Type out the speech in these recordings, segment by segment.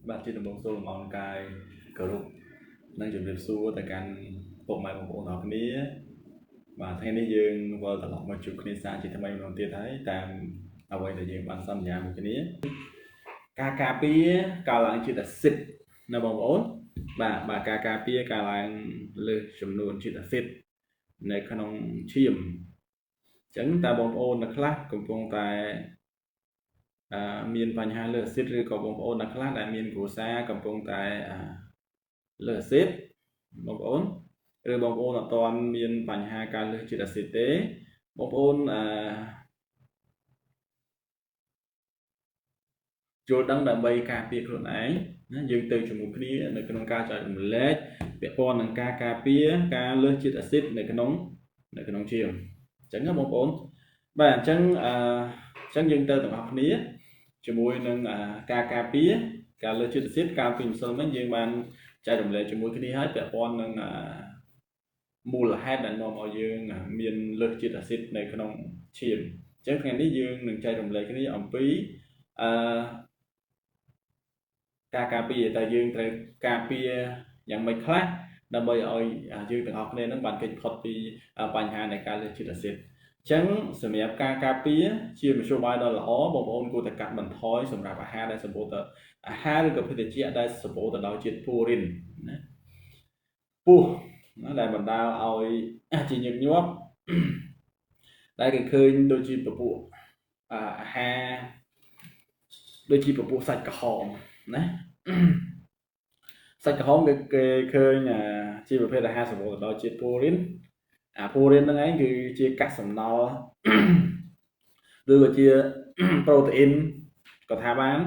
បាទជាដំបូងសូមអរកាយគោរពនិងជម្រាបសួរទៅកាន់ពុកម៉ែបងប្អូនទាំងគ្នាបាទថ្ងៃនេះយើងវិលត្រឡប់មកជួបគ្នាសាជាថ្មីម្ដងទៀតហើយតាមអ្វីដែលយើងបានសន្យាមួយគ្នាការការពារការឡើងជាតិអាស៊ីតណាបងប្អូនបាទការការពារការឡើងលើសចំនួនជាតិអាស៊ីតនៅក្នុងឈាមអញ្ចឹងតើបងប្អូនអ្នកខ្លះកំពុងតែមានបញ្ហាលើអាស៊ីតឬក៏បងប្អូនអ្នកខ្លះដែលមានគ្រួសារកំពុងតែលើអាស៊ីតបងប្អូនឬបងប្អូនអត់ទាន់មានបញ្ហាការលើសជាតិអាស៊ីតទេបងប្អូនយល់ដឹងដើម្បីការពារខ្លួនឯងណាយើងទៅជាមួយគ្នានៅក្នុងការចែករំលែកពាក់ព័ន្ធនឹងការការពារការលើសជាតិអាស៊ីតនៅក្នុងឈាមអញ្ចឹងណាបងប្អូនបាទអញ្ចឹងយើងទៅទាំងអស់គ្នាជាមួយនឹងការការពារការលើសជាតិអាស៊ីតកាលពីម្សិលមិញយើងបានចែករំលែកជាមួយគ្នាហើយពាក់ព័ន្ធនឹងមូលហេតុដែលនាំឲ្យយើងមានលើសជាតិអាស៊ីតនៅក្នុងឈាមអញ្ចឹងថ្ងៃនេះយើងនឹងចែករំលែកគ្នាអំពីការការពារតែយើងត្រូវការពារយ៉ាងម៉េចខ្លះដើម្បីឲ្យយើងទាំងអស់គ្នានឹងបានគេចផុតពីបញ្ហានៃការលើសជាតិអាស៊ីតអញ្ចឹងសម្រាប់ការការពារជាមធ្យោបាយដ៏ល្អបងប្អូនគួរតែកាត់បន្ថយសម្រាប់អាហារដែលសម្បូរទៅអាហារឬក៏ភេសជ្ជៈដែលសម្បូរទៅដោយជាតិពូរីនណាពោះដែលបណ្ដាលឲ្យជាញឹកញាប់ដែលគេឃើញដូចជាពពួកអាហារដូចជាពពួកសាច់ក្រហមណាសាច់ក្រហមគេឃើញជាប្រភេទអាហារសម្បូរទៅដោយជាតិពូរីនពូរីនហ្នឹងឯងគឺជាកាកសំណល់ឬក៏ជាប្រូតេអ៊ីនក៏ថាបាន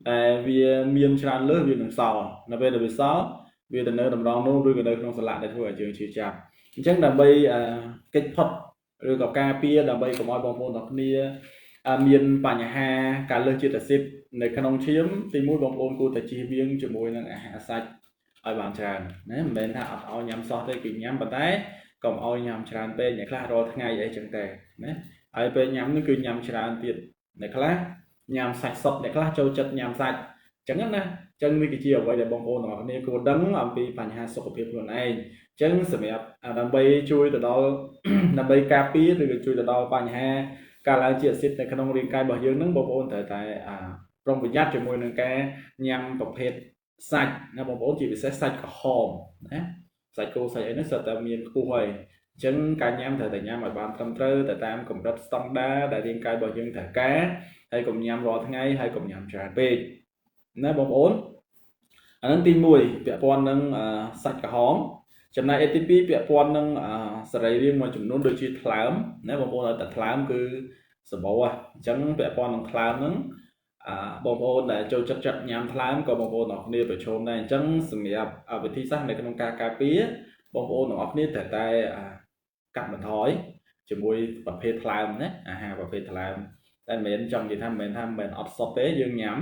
តែវាមានច្រើនលើសវានឹងសល់នៅពេលដែលវាសល់វាទៅនៅតម្រងនោះឬក៏នៅក្នុងសាឡាក់ដែលធ្វើឲ្យយើងឈឺចាប់អញ្ចឹងដើម្បីគេចផុតឬក៏ការពារដើម្បីកុំឲ្យបងប្អូនទាំងគ្នាមានបញ្ហាការលើសជាតិអាស៊ីតនៅក្នុងឈាមទីមួយបងប្អូនគួរតែជៀសវាងជាមួយនឹងអាហារសាច់ឲ្យបានច្រើនណាមិនមែនថាអត់ឲ្យញ៉ាំសោះទេគឺញ៉ាំប៉ុន្តែកុំឲ្យញ៉ាំច្រើនពេកអ្នកខ្លះរាល់ថ្ងៃអីចឹងតែណាហើយពេលញ៉ាំនេះគឺញ៉ាំច្រើនទៀតអ្នកខ្លះញ៉ាំសាច់សុទ្ធអ្នកខ្លះចូលចិត្តញ៉ាំសាច់ចឹងណាចឹងនេះគឺជាអ្វីដែលបងប្អូនទាំងអស់គ្នាគួរដឹងអំពីបញ្ហាសុខភាពខ្លួនឯងចឹងសម្រាប់ដើម្បីជួយទៅដល់ដើម្បីការពារឬក៏ជួយទៅដល់បញ្ហាការឡើងជាតិអាស៊ីតនៅក្នុងរាងកាយរបស់យើងនឹងបងប្អូនត្រូវតែប្រុងប្រយ័ត្នជាមួយនឹងការញ៉ាំប្រភេទសាច់ណាបងប្អូនជាពិសេសសាច់ក្រហមណាសាច់គោសាច់អីហ្នឹងសិតតែមានខ្ពស់ហើយអញ្ចឹងការញ៉ាំត្រូវតែញ៉ាំឲ្យបានត្រឹមត្រូវទៅតាមកម្រិតស្តង់ដារដែលរាងកាយរបស់យើងត្រូវការហើយកុំញ៉ាំរាល់ថ្ងៃហើយកុំញ៉ាំច្រើនពេកណាបងប្អូនអានឹងទី1ពាក់ព័ន្ធនឹងសាច់ក្រហមចំណែកទី2ពាក់ព័ន្ធនឹងសរីរាង្គមួយចំនួនដូចជាថ្លើមណាបងប្អូនឲ្យតែថ្លើមគឺសម្បូរអញ្ចឹងពាក់ព័ន្ធនឹងថ្លើមហ្នឹងបងប្អូនដែលចូលចិត្តញ៉ាំថ្លើមក៏បងប្អូនទាំងអស់គ្នាប្រឈមដែរអញ្ចឹងសម្រាប់វិធីសាស្ត្រនៅក្នុងការការពារបងប្អូនទាំងអស់គ្នាត្រូវតែកាត់បន្ថយជាមួយប្រភេទថ្លើមណាអាហារប្រភេទថ្លើមតែមិនមែនចង់និយាយថាមិនអត់សុទ្ធទេយើងញ៉ាំ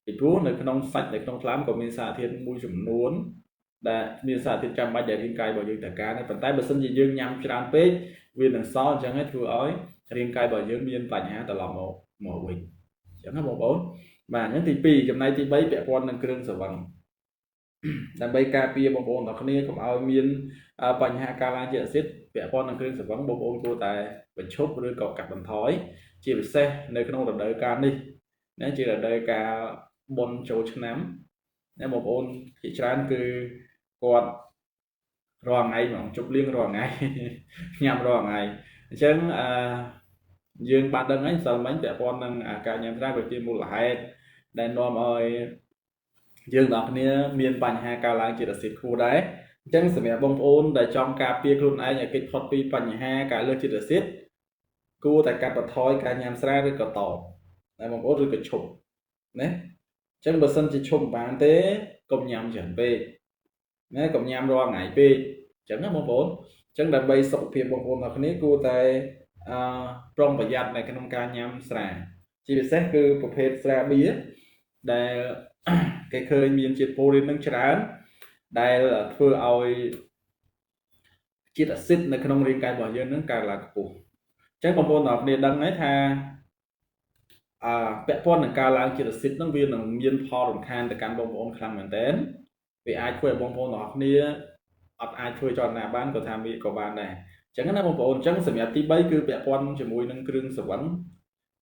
ពីព្រោះនៅក្នុងសាច់នៅក្នុងថ្លើមក៏មានសារធាតុមួយចំនួនដែលមានសារធាតុចាំបាច់ដែលរាងកាយរបស់យើងត្រូវការដែរប៉ុន្តែបើសិនជាយើងញ៉ាំច្រើនពេកវានឹងសល់អញ្ចឹងហើយធ្វើឲ្យរាងកាយរបស់យើងមានបញ្ហាត្រឡប់មកវិញអញ្ចឹងណាបងប្អូនបាទអញ្ចឹងទី2ចំណែកទី3ពាក់ព័ន្ធនឹងគ្រឿងស្រវឹងដើម្បីការពារបងប្អូនទាំងគ្នាកុំឲ្យមានបញ្ហាការឡើងជាតិអាស៊ីតពាក់ព័ន្ធនឹងគ្រឿងស្រវឹងបងប្អូនគួរតែបញ្ឈប់ឬក៏កាត់បន្ថយជាពិសេសនៅក្នុងរដូវកាលនេះណាជារដូវកាលបុណ្យចូលឆ្នាំណាបងប្អូនជាច្រើនគឺគាត់រាល់ថ្ងៃហ្មងជប់លៀងរាល់ថ្ងៃញ៉ាំរាល់ថ្ងៃអញ្ចឹងយើងបានដឹងហើយសិលមិញពាក់ព័ន្ធនឹងការញ៉ាំច្រើនក៏ជាមូលហេតុដែលនាំឲ្យយើងទាំងគ្នាមានបញ្ហាការឡើងជាតិអាស៊ីតខ្ពស់ដែរអញ្ចឹងសម្រាប់បងប្អូនដែលចង់ការពារខ្លួនឯងឲ្យគេចផុតពីបញ្ហាការលើសជាតិអាស៊ីតគួរតែកាត់បន្ថយការញ៉ាំស្រាឬក៏តណាបងប្អូនឬក៏ឈប់ណាអញ្ចឹងបើសិនជាឈប់មិនបានទេកុំញ៉ាំច្រើនពេកណាកុំញ៉ាំរាល់ថ្ងៃពេកអញ្ចឹងណាបងប្អូនអញ្ចឹងដើម្បីសុខភាពបងប្អូនទាំងគ្នាគួរតែប្រុងប្រយ័ត្ននៅក្នុងការញ៉ាំស្រាជាពិសេសគឺប្រភេទស្រាបៀរដែលគេឃើញមានជាតិពូរីននឹងច្រើនដែលធ្វើឲ្យជាតិអាស៊ីតនៅក្នុងរាងកាយរបស់យើងនឹងកើនឡើងខ្ពស់អញ្ចឹងបងប្អូនទាំងគ្នាដឹងហើយថា ពាក់ព័ន្ធនឹងការឡើងជាតិអាស៊ីតហ្នឹងវានឹងមានផលរំខានទៅកាន់បងប្អូនខ្លាំងមែនទែនវាអាចធ្វើឲ្យបងប្អូនទាំងអស់គ្នាអត់អាចធ្វើចលនាបានក៏ថាវាក៏បានដែរអញ្ចឹងណាបងប្អូនអញ្ចឹងសម្រាប់ទី3គឺពាក់ព័ន្ធជាមួយនឹងគ្រឿងសង្វឹង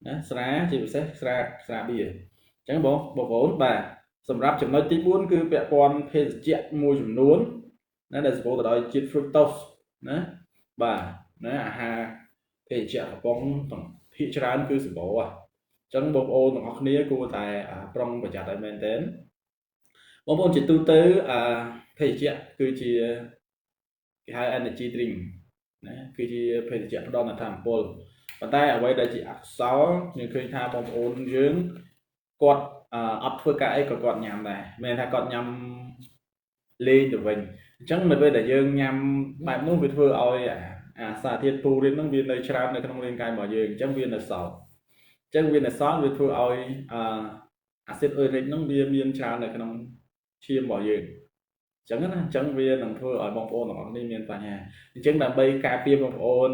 ណាស្រាជាពិសេសស្រាបៀរអញ្ចឹងបងប្អូនបាទសម្រាប់ចំណុចទី4គឺពាក់ព័ន្ធភេសជ្ជៈមួយចំនួនណាដែលសម្បូរទៅដោយជាតិ fructose ណាបាទណាអាហារភេសជ្ជៈកំប៉ុងភាគច្រើនគឺសម្បូរចឹងបងប្អូនទាំងអស់គ្នាគួរតែប្រុងប្រយ័ត្នឲ្យមែនទែនបងប្អូនជាទូទៅភេសជ្ជៈគឺជាគេហៅ energy drink ណាគឺជាភេសជ្ជៈផ្ដល់នូវថាមពលប៉ុន្តែអ្វីដែលជាអកុសលយើងឃើញថាបងប្អូនយើងគាត់អត់ធ្វើការអីក៏គាត់ញ៉ាំដែរមិនថាគាត់ញ៉ាំលេងទៅវិញអញ្ចឹងនៅពេលដែលយើងញ៉ាំបែបនោះវាធ្វើឲ្យសារធាតុពូរីនហ្នឹងវានៅច្រើននៅក្នុងរាងកាយរបស់យើងអញ្ចឹងវានៅសល់ចឹងវានៅសល់វាធ្វើឲ្យអាស៊ីតអ៊ុយរិកហ្នឹងវាមានច្រើននៅក្នុងឈាមរបស់យើងអញ្ចឹងណាអញ្ចឹងវានឹងធ្វើឲ្យបងប្អូនទាំងអស់គ្នាមានបញ្ហាអញ្ចឹងដើម្បីការពារបងប្អូន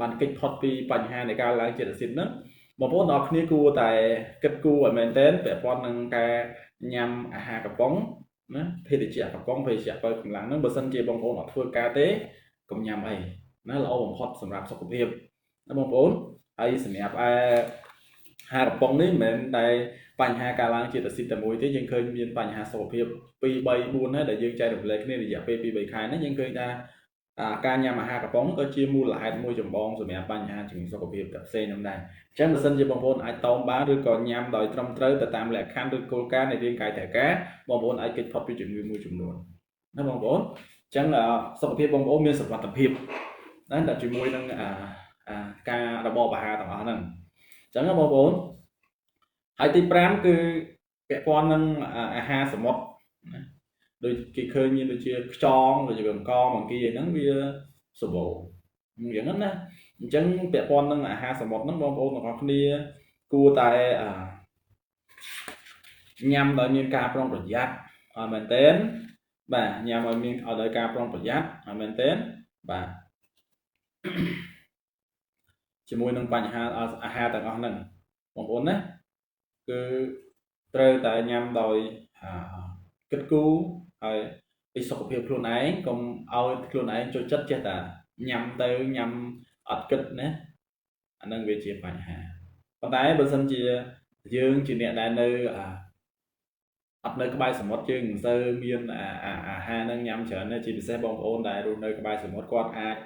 បានគេចផុតពីបញ្ហានៃការឡើងជាតិអាស៊ីតហ្នឹងបងប្អូនទាំងអស់គ្នាគួរតែគិតគូរឲ្យមែនទែនពាក់ព័ន្ធនឹងការញ៉ាំអាហារកំប៉ុងណាភេសជ្ជៈកំប៉ុងភេសជ្ជៈបើកម្លាំងហ្នឹងបើសិនជាបងប្អូនអត់ធ្វើការទេកុំញ៉ាំអីណាល្អបំផុតសម្រាប់សុខភាពណាបងប្អូនហើយសម្រាប់ហារកំប៉ុងនេះមិនមែនតែបញ្ហាការឡើងជាតិអាស៊ីតតែមួយទេយើងឃើញមានបញ្ហាសុខភាព2 3 4ហើយដែលយើងចែករំលែកគ្នារយៈពេល2 3ខែនេះយើងឃើញថាការញ៉ាំអាហារកំប៉ុងក៏ជាមូលហេតុមួយចម្បងសម្រាប់បញ្ហាជំងឺសុខភាពផ្សេងហ្នឹងដែរអញ្ចឹងបើសិនជាបងប្អូនអាចតោមបានឬក៏ញ៉ាំដោយត្រឹមត្រូវទៅតាមលក្ខខណ្ឌឬគោលការណ៍នៃរាងកាយត្រូវការបងប្អូនអាចគេចផុតពីជំងឺមួយចំនួនណាបងប្អូនអញ្ចឹងសុខភាពបងប្អូនមានសុវត្ថិភាពណាតែជាមួយនឹងការរបបអាហារទាំងអស់ហ្នឹងអញ្ចឹងបងប្អូនហើយទី5គឺពាក់ព័ន្ធនឹងអាហារសមុទ្រណាដូចគេឃើញមានដូចជាខ្យងដូចជាបង្កបង្គាហ្នឹងវាសម្បូរយ៉ាងហ្នឹងណាអញ្ចឹងពាក់ព័ន្ធនឹងអាហារសមុទ្រហ្នឹងបងប្អូនទាំងអស់គ្នាគួរតែញ៉ាំដោយមានការប្រុងប្រយ័ត្នឲ្យមែនទែនបាទញ៉ាំឲ្យមានឲ្យដោយការប្រុងប្រយ័ត្នឲ្យមែនទែនបាទជាមួយនឹងបញ្ហាអាហារទាំងអស់ហ្នឹងបងប្អូនណាគឺត្រូវតែញ៉ាំដោយគិតគូរហើយពីសុខភាពខ្លួនឯងកុំឲ្យខ្លួនឯងចូលចិត្តចេះតែញ៉ាំទៅញ៉ាំអត់គិតណាអានឹងវាជាបញ្ហាប៉ុន្តែបើសិនជាយើងជាអ្នកដែលនៅអត់នៅក្បែរសមុទ្រយើងមិនសូវមានអាហារនឹងញ៉ាំច្រើនទេជាពិសេសបងប្អូនដែលរស់នៅក្បែរសមុទ្រគាត់អាច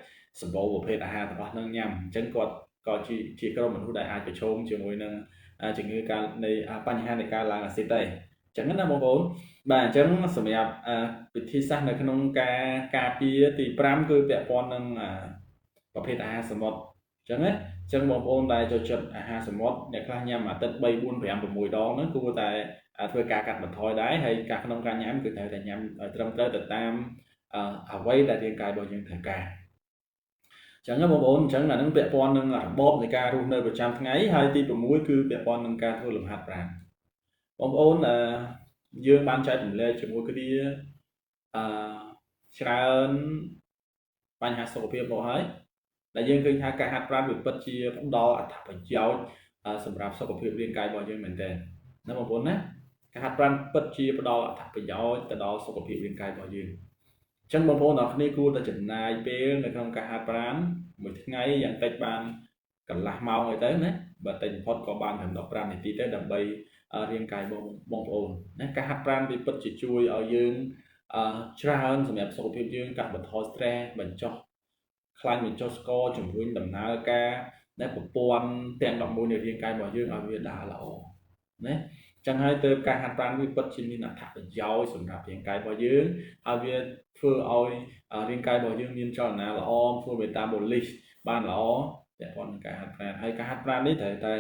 សម្បូរប្រភេទអាហារទាំងអស់នឹងញ៉ាំអញ្ចឹងគាត់ក៏ជាក្រុមមនុស្សដែលអាចប្រឈមជាមួយនឹងជំងឺការនៃបញ្ហានៃការឡើងអាស៊ីតដែរអញ្ចឹងណាបងប្អូនបាទអញ្ចឹងសម្រាប់វិធីសាស្ត្រនៅក្នុងការការពារទី5គឺពាក់ព័ន្ធនឹងប្រភេទអាហារសមុទ្រអញ្ចឹងណាអញ្ចឹងបងប្អូនដែលចូលចិត្តអាហារសមុទ្រអ្នកខ្លះញ៉ាំអាទិត្យ3 4 5 6ដងហ្នឹងគួរតែធ្វើការកាត់បន្ថយដែរហើយការក្នុងការញ៉ាំគឺត្រូវតែញ៉ាំឲ្យត្រឹមត្រូវទៅតាមអ្វីដែលរាងកាយរបស់យើងត្រូវការចឹងបងប្អូនអញ្ចឹងអានឹងពាក់ព័ន្ធនឹងរបបនៃការរស់នៅប្រចាំថ្ងៃហើយទី6គឺពាក់ព័ន្ធនឹងការធ្វើលំហាត់ប្រាណបងប្អូនយើងបានចែករំលែកជាមួយគ្នាច្រើនបញ្ហាសុខភាពមកហើយដែលយើងឃើញថាការហាត់ប្រាណវាពិតជាផ្ដល់អត្ថប្រយោជន៍សម្រាប់សុខភាពរាងកាយរបស់យើងមែនទែនណាបងប្អូនណាការហាត់ប្រាណពិតជាផ្ដល់អត្ថប្រយោជន៍ទៅដល់សុខភាពរាងកាយរបស់យើងអញ្ចឹងបងប្អូនទាំងគ្នាគួរតែចំណាយពេលនៅក្នុងការហាត់ប្រាណមួយថ្ងៃយ៉ាងតិចបានកន្លះម៉ោងអីទៅណាបើតិចបំផុតក៏បានត្រឹម15នាទីទៅដើម្បីរាងកាយបងប្អូនណាការហាត់ប្រាណវាពិតជាជួយឲ្យយើងច្រើនសម្រាប់សុខភាពយើងកាត់បន្ថយ stress បញ្ចុះខ្លាញ់បញ្ចុះស្ករជំរុញដំណើរការដែលប្រព័ន្ធទាំង11នៃរាងកាយរបស់យើងឲ្យវាដើរល្អណាចឹងហើយទៅការហាត់ប្រាណវាពិតជាមានអត្ថប្រយោជន៍សម្រាប់រាងកាយរបស់យើងហើយវាធ្វើឲ្យរាងកាយរបស់យើងមានចលនាល្អធ្វើ metabolism បានល្អពាក់ព័ន្ធនឹងការហាត់ប្រាណហើយការហាត់ប្រាណនេះត្រូវតែ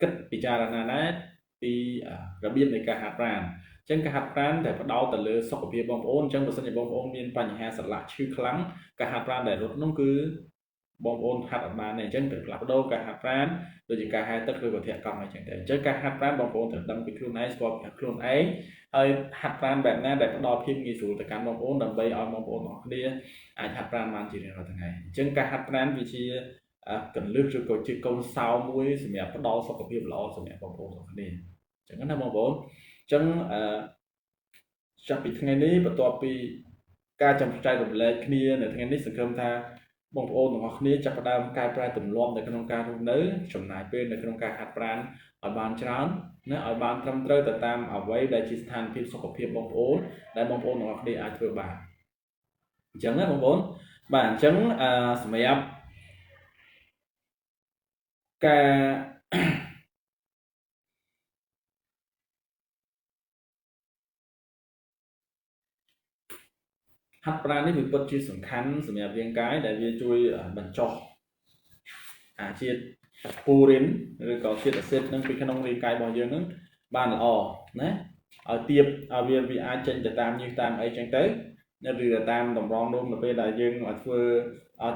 គិតពិចារណាដែរពីរបៀបនៃការហាត់ប្រាណអញ្ចឹងការហាត់ប្រាណតែផ្ដោតទៅលើសុខភាពបងប្អូនអញ្ចឹងបើសិនជាបងប្អូនមានបញ្ហាសន្លាក់ឈឺខ្លាំងការហាត់ប្រាណដែលរត់នោះគឺបងប្អូនហាត់អត់បានទេអញ្ចឹងត្រូវផ្លាស់ប្ដូរការហាត់ប្រាណដូចជាការហែលទឹកឬក៏ធាក់កង់អីចឹងទៅអញ្ចឹងការហាត់ប្រាណបងប្អូនត្រូវដឹងពីខ្លួនឯងស្គាល់ពីខ្លួនឯងហើយហាត់ប្រាណបែបណាដែលផ្ដល់ភាពងាយស្រួលទៅកាន់បងប្អូនដើម្បីឲ្យបងប្អូនទាំងអស់គ្នាអាចហាត់ប្រាណបានជារៀងរាល់ថ្ងៃអញ្ចឹងការហាត់ប្រាណវាជា cần lướt rồi có chỉ công sao muối sự nghiệp bắt đầu sau cái việc lo sự nghiệp bóng bóng của này chẳng hạn là bóng bóng chẳng chắc bị thằng này bắt đầu bị ca trong trai đồng lệ kia để thằng này sự cơm tha bóng bóng của họ này chắc bắt đầu cai prai tụm lom để con ca trong nữ chồng này bên để con ca hạt pran ở bàn trán nó ở bàn trăm trời từ tam ở vậy để chỉ thành phim sau cái việc bóng bóng để bóng bóng của họ này ai thừa bà chẳng hạn bóng bóng bản chẳng sự nghiệp ca hát brand នេះវាពិតជាសំខាន់សម្រាប់រាងកាយដែលវាជួយបញ្ចុះជាតិពូរីនឬក៏ជាតិអាស៊ីតនឹងពីក្នុងរាងកាយរបស់យើងនឹងបានល្អណាឲ្យទៀបឲ្យវាអាចចេញទៅតាមញើសតាមអីចឹងទៅឬទៅតាមតម្រងនោមនៅពេលដែលយើងឲ្យធ្វើ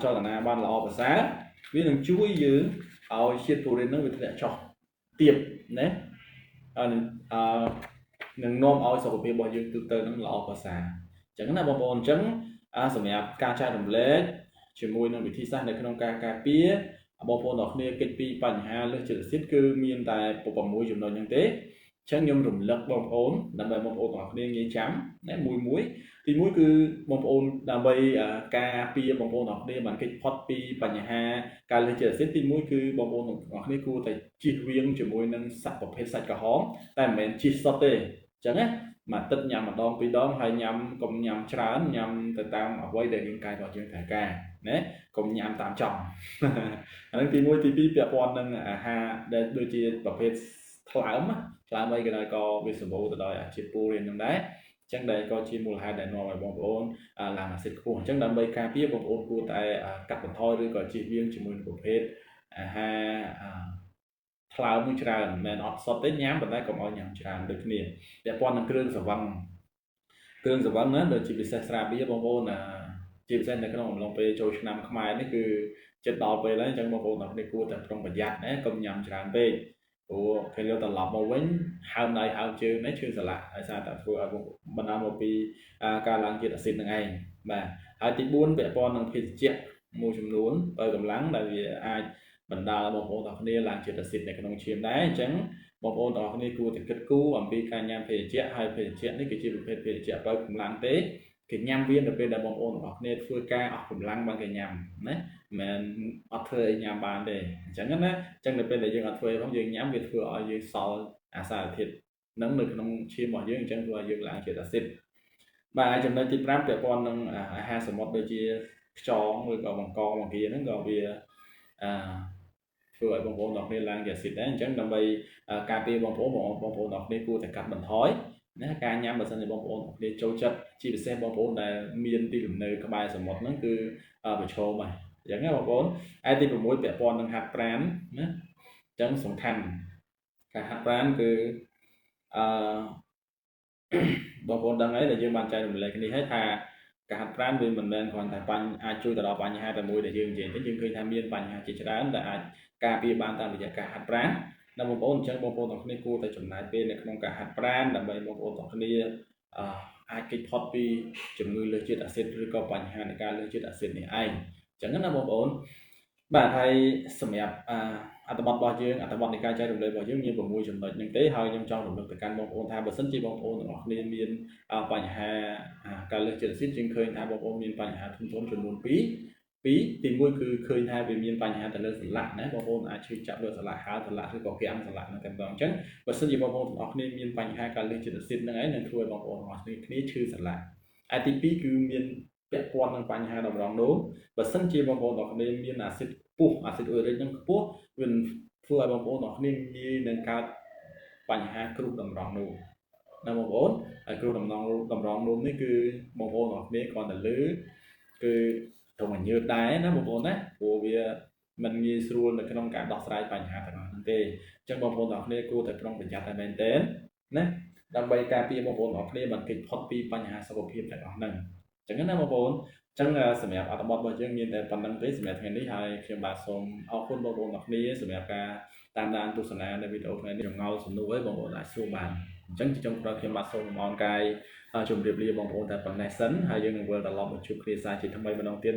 ចលនាបានល្អប្រសើរវានឹងជួយយើងឲ្យជាតិពូរីននឹងវាធ្លាក់ចុះទៀបណានឹងនាំឲ្យសុខភាពរបស់យើងទូទៅនឹងល្អប្រសើរចឹងណាបងប្អូនអញ្ចឹងសម្រាប់ការចែករំលែកជាមួយនឹងវិធីសាស្ត្រនៅក្នុងការការពារបងប្អូនទាំងគ្នាគិតពីបញ្ហាលើសជាតិអាស៊ីតគឺមានតែ6ចំណុចហ្នឹងទេអញ្ចឹងខ្ញុំរំលឹកបងប្អូនដើម្បីបងប្អូនទាំងគ្នាងាយចាំណាមួយទី1គឺបងប្អូនដើម្បីការពារបងប្អូនទាំងគ្នាបានគេចផុតពីបញ្ហាការលើសជាតិអាស៊ីតទី1គឺបងប្អូនទាំងគ្នាគួរតែជៀសវាងជាមួយនឹងសាច់ប្រភេទសាច់ក្រហមតែមិនមែនជិះសុទ្ធទេអញ្ចឹងណាមកទឹកម្ដងពីរដងហើយញ៉ាំកុំញ៉ាំច្រើនញ៉ាំទៅតាមអ្វីដែលរាងកាយរបស់យើងត្រូវការណាកុំញ៉ាំតាមចង់អានឹងទី1ទី2ពាក់ព័ន្ធនឹងអាហារដែលដូចជាប្រភេទថ្លើមអីក៏ដោយក៏វាសម្បូរទៅដោយជាតិពូរីននឹងដែរអញ្ចឹងដែលក៏ជាមូលហេតុដែលនាំឲ្យបងប្អូនឡើងអាស៊ីតខ្ពស់អញ្ចឹងដើម្បីការពារបងប្អូនគួរតែកាត់បន្ថយឬក៏ជៀសវាងជាមួយនឹងប្រភេទអាហារថ្លើមមួយច្រើនមិនមែនអត់សុទ្ធទេញ៉ាំប៉ុន្តែកុំឲ្យញ៉ាំច្រើនដូចគ្នាពាក់ព័ន្ធនឹងគ្រឿងសង្វឹងណាដូចជាពិសេសស្រាបៀរបងប្អូនជាពិសេសនៅក្នុងអំឡុងពេលចូលឆ្នាំខ្មែរនេះគឺចិត្តដល់ពេលហើយអញ្ចឹងបងប្អូនទាំងនេះគួរតែប្រុងប្រយ័ត្នណាកុំញ៉ាំច្រើនពេកព្រោះពេលយកត្រឡប់មកវិញហើមដៃហើមជើងនេះឈឺសន្លាក់ហើយសារតែធ្វើឲ្យបណ្ដាលមកពីការឡើងជាតិអាស៊ីតនឹងឯងបាទហើយទី4ពាក់ព័ន្ធនឹងភេសជ្ជៈមួយចំនួនបើកម្លាំងដែលវាអាចបណ្ដាលបងប្អូនទាំងគ្នាឡើងជាតិអាស៊ីតនៅក្នុងឈាមដែរអញ្ចឹងបងប្អូនទាំងគ្នាគួរតែគិតគូរអំពីការញ៉ាំភេសជ្ជៈហើយភេសជ្ជៈនេះគឺជាប្រភេទភេសជ្ជៈបើកម្លាំងទេគេញ៉ាំវានៅពេលដែលបងប្អូនទាំងគ្នាធ្វើការអស់កម្លាំងបានគេញ៉ាំណាមិនមែនអត់ធ្វើឲ្យញ៉ាំបានទេអញ្ចឹងណាអញ្ចឹងនៅពេលដែលយើងអត់ធ្វើផងយើងញ៉ាំវាធ្វើឲ្យយើងសល់អាសារធាតុនឹងនៅក្នុងឈាមរបស់យើងអញ្ចឹងធ្វើឲ្យយើងឡើងជាតិអាស៊ីតបាទចំណុចទី5ពាក់ព័ន្ធនឹងអាហារសមុទ្រដូចជាខ្យងឬក៏បង្កងបង្គាហ្នឹងក៏វាធ្វើឲ្យបងប្អូនទាំងគ្នាឡើងជាតិអាស៊ីតដែរអញ្ចឹងដើម្បីការពារបងប្អូនទាំងគ្នាគួរតែកាត់បន្ថយណាការញ៉ាំបើសិនជាបងប្អូនគ្នាចូលចិត្តជាពិសេសបងប្អូនដែលមានទីលំនៅក្បែរសមុទ្រហ្នឹងគឺប្រឈមហើយអញ្ចឹងណាបងប្អូនឯទី6ពាក់ព័ន្ធនឹងហាត់ប្រាណណាអញ្ចឹងសំខាន់ការហាត់ប្រាណគឺបងប្អូនដឹងហើយដែលយើងបានចែករំលែកគ្នាហើយថាការហាត់ប្រាណវាមិនមែនគ្រាន់តែអាចជួយទៅដល់បញ្ហាតែមួយដែលយើងនិយាយទេយើងឃើញថាមានបញ្ហាជាច្រើនដែលអាចការពារបានតាមរយៈការហាត់ប្រាណណាបងប្អូនអញ្ចឹងបងប្អូនទាំងគ្នាគួរតែចំណាយពេលនៅក្នុងការហាត់ប្រាណដើម្បីបងប្អូនទាំងគ្នាអាចគេចផុតពីជំងឺលើសជាតិអាស៊ីតឬក៏បញ្ហានៃការលើសជាតិអាស៊ីតនេះឯងអញ្ចឹងណាបងប្អូនបាទហើយសម្រាប់អត្ថបទរបស់យើងអត្ថបទនៃការចែករំលែករបស់យើងមាន6ចំណុចហ្នឹងទេហើយខ្ញុំចង់រំលឹកទៅកាន់បងប្អូនថាបើសិនជាបងប្អូនទាំងអស់គ្នាមានបញ្ហាការលើសជាតិអាស៊ីតយើងឃើញថាបងប្អូនមានបញ្ហាធំៗចំនួន2ទី1គឺឃើញថាវាមានបញ្ហាទៅលើសន្លាក់ណាបងប្អូនអាចឈឺចាប់លើសន្លាក់ហើសន្លាក់ឬក៏គាំងសន្លាក់ហ្នឹងតែម្ដងអញ្ចឹងបើសិនជាបងប្អូនទាំងអស់គ្នាមានបញ្ហាការលើសជាតិអាស៊ីតហ្នឹងឯងនឹងធ្វើឲ្យបងប្អូនទាំងអស់គ្នាឈឺសន្លាក់ហើយទី2គឺមានពាក់ព័ន្ធនឹងបញ្ហាតម្រងនោមបើសិនជាបងប្អូនទាំងអស់គ្នាមានអាស៊ីតខ្ពស់អាស៊ីតអ៊ុយរិកហ្នឹងខ្ពស់វាធ្វើឲ្យបងប្អូនទាំងអស់គ្នាងាយនឹងកើតបញ្ហាគ្រោះតម្រងនោមណាបងប្អូនហើយគ្រោះតម្រងនោមនេះគឺបងប្អូនទាំងអស់គ្នាគ្រាន់តែលើគឺត្រង់ញើសដែរណាបងប្អូនណាព្រោះវាមិនងាយស្រួលនៅក្នុងការដោះស្រាយបញ្ហាទាំងអស់ហ្នឹងទេអញ្ចឹងបងប្អូនទាំងអស់គ្នាគួរតែប្រុងប្រយ័ត្នតែមែនទែនណាដើម្បីការពារបងប្អូនទាំងអស់គ្នាបានគេចផុតពីបញ្ហាសុខភាពទាំងអស់ហ្នឹងអញ្ចឹងណាបងប្អូនអញ្ចឹងសម្រាប់អត្ថបទរបស់យើងមានតែប៉ុណ្្នឹងទេសម្រាប់ថ្ងៃនេះហើយខ្ញុំបាទសូមអរគុណបងប្អូនទាំងគ្នាសម្រាប់ការតាមដានទស្សនានៅវីដេអូថ្ងៃនេះចម្ងល់សំណួរឲ្យបងប្អូនអាចសួរបានអញ្ចឹងជាចុងក្រោយខ្ញុំបាទសូមអរកាយជម្រាបលាបងប្អូនតែប៉ុណ្ណេះសិនហើយយើងនឹងវិលត្រឡប់មកជួបគ្នាសាជាថ្មីម្ដងទៀត